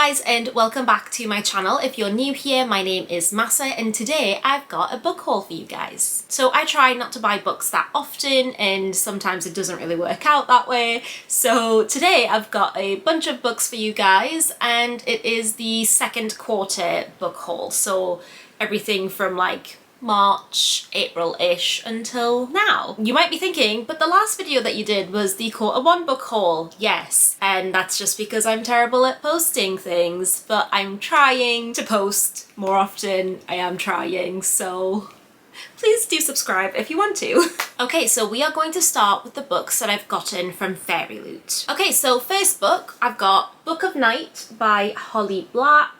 guys, and welcome back to my channel. If you're new here, my name is Mahsa and today I've got a book haul for you guys. So I try not to buy books that often and sometimes it doesn't really work out that way. So today I've got a bunch of books for you guys and it is the second quarter book haul. So everything from like March, April-ish until now. You might be thinking, but the last video that you did was the quarter one book haul. Yes, and that's just because I'm terrible at posting things, but I'm trying to post more often. I am trying, so please do subscribe if you want to. Okay, so we are going to start with the books that I've gotten from Fairy Loot. Okay, so first book, I've got Book of Night by Holly Black.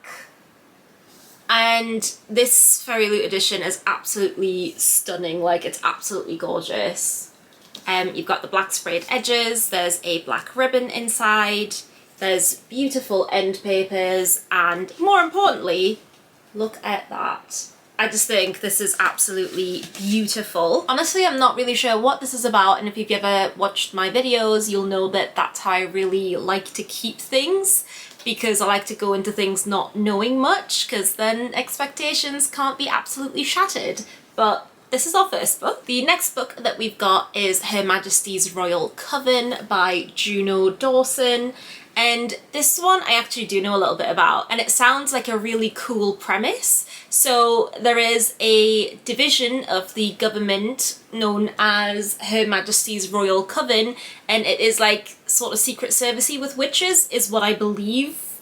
And this Fairy Loot edition is absolutely stunning, like it's absolutely gorgeous. You've got the black sprayed edges, there's a black ribbon inside, there's beautiful end papers, and more importantly, look at that. I just think this is absolutely beautiful. Honestly, I'm not really sure what this is about, and if you've ever watched my videos, you'll know that that's how I really like to keep things, because I like to go into things not knowing much, because then expectations can't be absolutely shattered. But this is our first book. The next book that we've got is Her Majesty's Royal Coven by Juno Dawson. And this one I actually do know a little bit about, and it sounds like a really cool premise. So there is a division of the government known as Her Majesty's Royal Coven, and it is like sort of secret servicey with witches is what I believe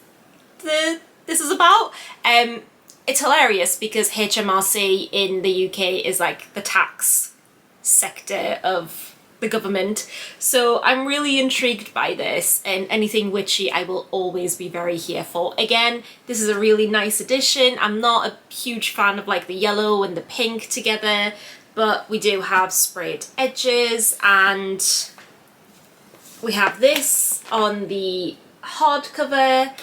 this is about. It's hilarious because HMRC in the UK is like the tax sector of the government, so I'm really intrigued by this, and anything witchy I will always be very here for. Again, this is a really nice edition. I'm not a huge fan of like the yellow and the pink together, but we do have sprayed edges, and we have this on the hardcover.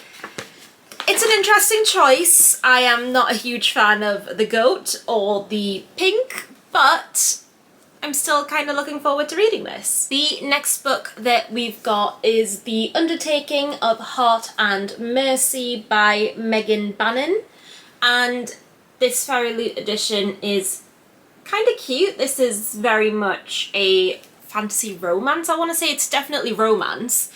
It's an interesting choice. I am not a huge fan of the goat or the pink, but I'm still kind of looking forward to reading this. The next book that we've got is The Undertaking of Heart and Mercy by Megan Bannon, and this Fairy Loot edition is kind of cute. This is very much a fantasy romance. I want to say it's definitely romance.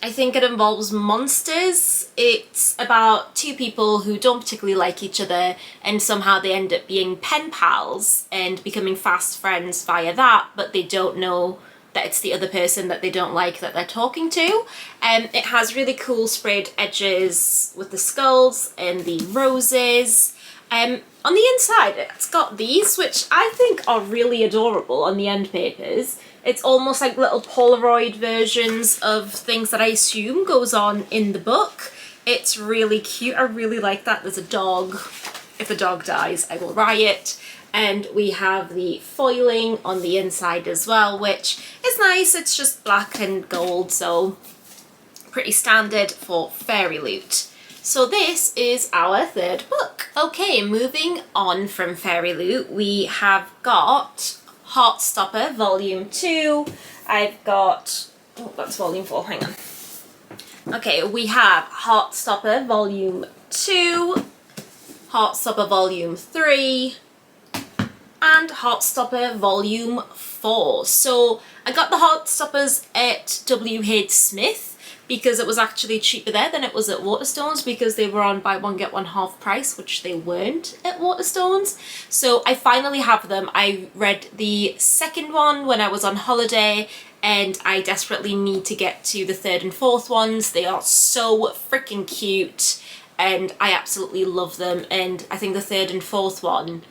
I think it involves monsters. It's about two people who don't particularly like each other and somehow they end up being pen pals and becoming fast friends via that, but they don't know that it's the other person that they don't like that they're talking to. It has really cool sprayed edges with the skulls and the roses. On the inside it's got these, which I think are really adorable on the end papers. It's almost like little Polaroid versions of things that I assume goes on in the book. It's really cute. I really like that. There's a dog. If the dog dies, I will riot. And we have the foiling on the inside as well, which is nice. It's just black and gold, so pretty standard for Fairy Loot. So this is our third book. Okay, moving on from Fairy Loot, we have got Heartstopper Volume 2. I've got, oh, that's Volume 4, hang on. Okay, we have Heartstopper Volume 2, Heartstopper Volume 3, and Heartstopper Volume 4. So I got the Heartstoppers at WH Smith because it was actually cheaper there than it was at Waterstones, because they were on buy one get one half price, which they weren't at Waterstones. So I finally have them. I read the second one when I was on holiday and I desperately need to get to the third and fourth ones. They are so freaking cute and I absolutely love them, and I think the third and fourth one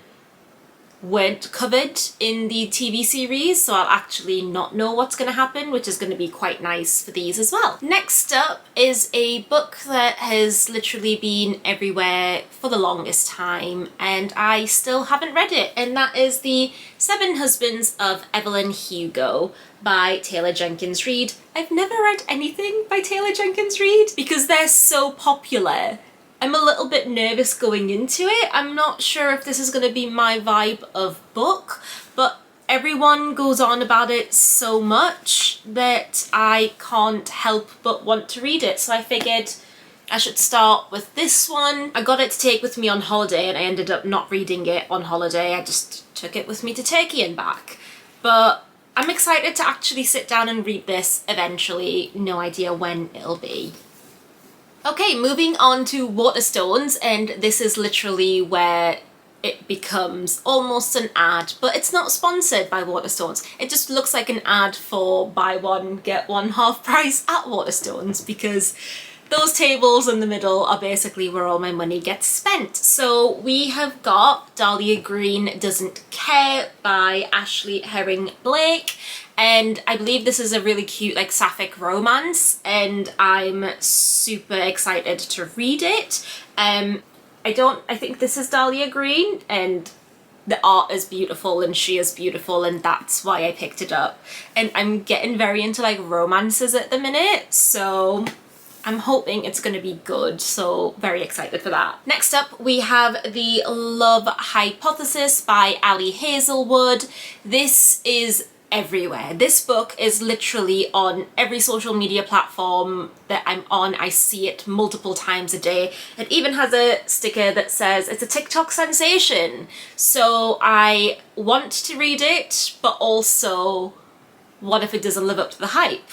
weren't covered in the TV series, so I'll actually not know what's going to happen, which is going to be quite nice for these as well. Next up is a book that has literally been everywhere for the longest time and I still haven't read it, and that is The Seven Husbands of Evelyn Hugo by Taylor Jenkins Reid. I've never read anything by Taylor Jenkins Reid because they're so popular. I'm a little bit nervous going into it. I'm not sure if this is going to be my vibe of book, but everyone goes on about it so much that I can't help but want to read it. So I figured I should start with this one. I got it to take with me on holiday and I ended up not reading it on holiday. I just took it with me to Turkey and back. But I'm excited to actually sit down and read this eventually. No idea when it'll be. Okay, moving on to Waterstones, and this is literally where it becomes almost an ad, but it's not sponsored by Waterstones. It just looks like an ad for buy one, get one half price at Waterstones, because those tables in the middle are basically where all my money gets spent. So we have got Dahlia Green Doesn't Care by Ashley Herring Blake. And I believe this is a really cute like sapphic romance, and I'm super excited to read it. I think this is Dahlia Green, and the art is beautiful and she is beautiful, and that's why I picked it up. And I'm getting very into like romances at the minute, so I'm hoping it's going to be good, so very excited for that. Next up we have The Love Hypothesis by Ali Hazelwood. This is everywhere. This book is literally on every social media platform that I'm on. I see it multiple times a day. It even has a sticker that says it's a TikTok sensation. So I want to read it, but also what if it doesn't live up to the hype?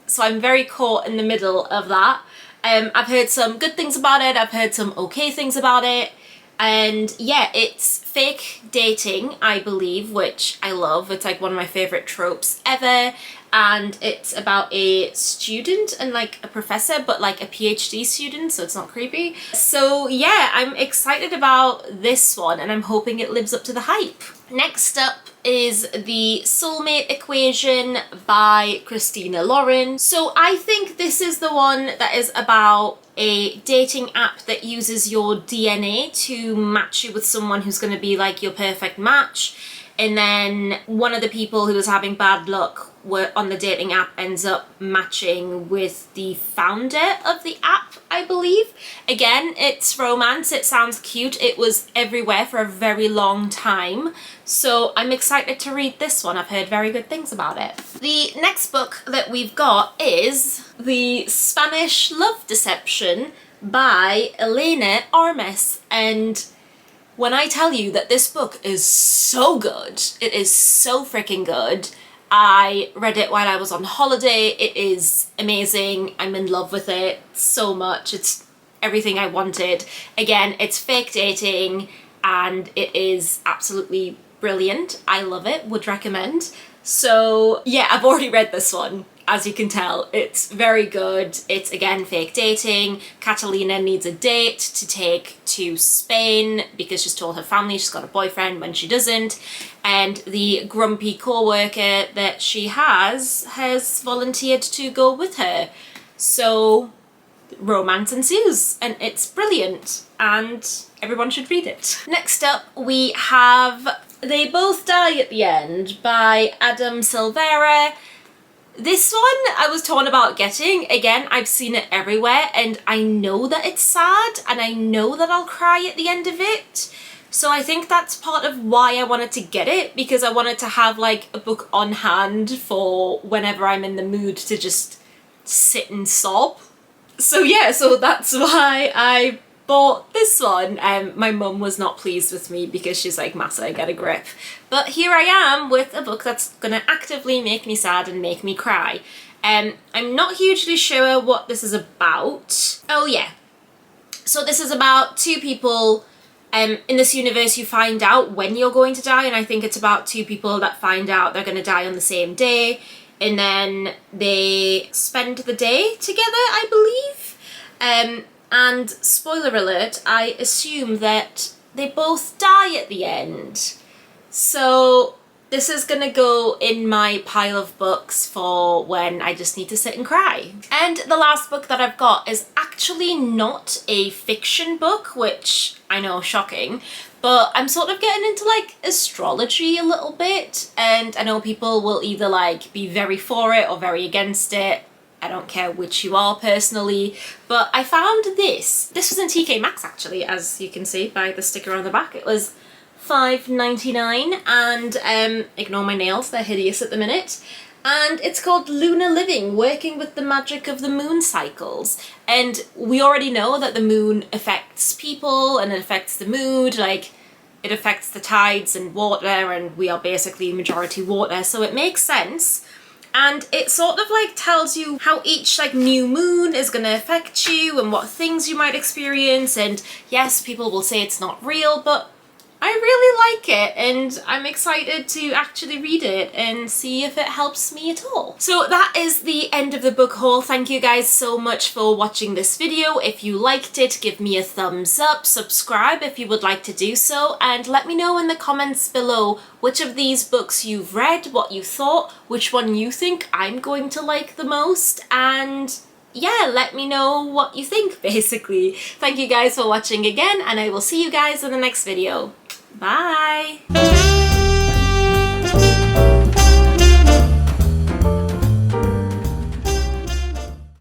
So I'm very caught in the middle of that. I've heard some good things about it, I've heard some okay things about it, and yeah, it's fake dating, I believe, which I love. It's like one of my favourite tropes ever, and it's about a student and like a professor, but like a PhD student, so it's not creepy. So yeah, I'm excited about this one and I'm hoping it lives up to the hype. Next up is The Soulmate Equation by Christina Lauren. So I think this is the one that is about a dating app that uses your DNA to match you with someone who's going to be like your perfect match, and then one of the people who was having bad luck on the dating app ends up matching with the founder of the app, I believe. Again, it's romance, it sounds cute, it was everywhere for a very long time, so I'm excited to read this one. I've heard very good things about it. The next book that we've got is The Spanish Love Deception by Elena Armas, and when I tell you that this book is so good, it is so freaking good. I read it while I was on holiday. It is amazing. I'm in love with it so much. It's everything I wanted. Again, it's fake dating and it is absolutely brilliant. I love it, would recommend. So yeah, I've already read this one. As you can tell, it's very good. It's again fake dating. Catalina needs a date to take to Spain because she's told her family she's got a boyfriend when she doesn't, and the grumpy co-worker that she has volunteered to go with her. So romance ensues and it's brilliant and everyone should read it. Next up we have They Both Die at the End by Adam Silvera. This one I was torn about getting. Again, I've seen it everywhere and I know that it's sad and I know that I'll cry at the end of it. So I think that's part of why I wanted to get it, because I wanted to have like a book on hand for whenever I'm in the mood to just sit and sob. So yeah, so that's why I bought this one. My mum was not pleased with me because she's like, Mahsa, get a grip. But here I am with a book that's gonna actively make me sad and make me cry. I'm not hugely sure what this is about. Oh yeah. So this is about two people in this universe. You find out when you're going to die, and I think it's about two people that find out they're gonna die on the same day, and then they spend the day together, I believe. And spoiler alert, I assume that they both die at the end. So this is gonna go in my pile of books for when I just need to sit and cry. And the last book that I've got is actually not a fiction book, which I know, shocking, but I'm sort of getting into like astrology a little bit, and I know people will either like be very for it or very against it. I don't care which you are personally, but I found this. This was in TK Maxx actually, as you can see by the sticker on the back. It was $5.99, and ignore my nails, they're hideous at the minute. and it's called Lunar Living, working with the magic of the moon cycles. And we already know that the moon affects people and it affects the mood, like it affects the tides and water, and we are basically majority water, so it makes sense. And it sort of like tells you how each like new moon is going to affect you and what things you might experience. And yes, people will say it's not real, but I really like it and I'm excited to actually read it and see if it helps me at all. So that is the end of the book haul. Thank you guys so much for watching this video. If you liked it, give me a thumbs up, subscribe if you would like to do so, and let me know in the comments below which of these books you've read, what you thought, which one you think I'm going to like the most, and yeah, let me know what you think, basically. Thank you guys for watching again, and I will see you guys in the next video. Bye!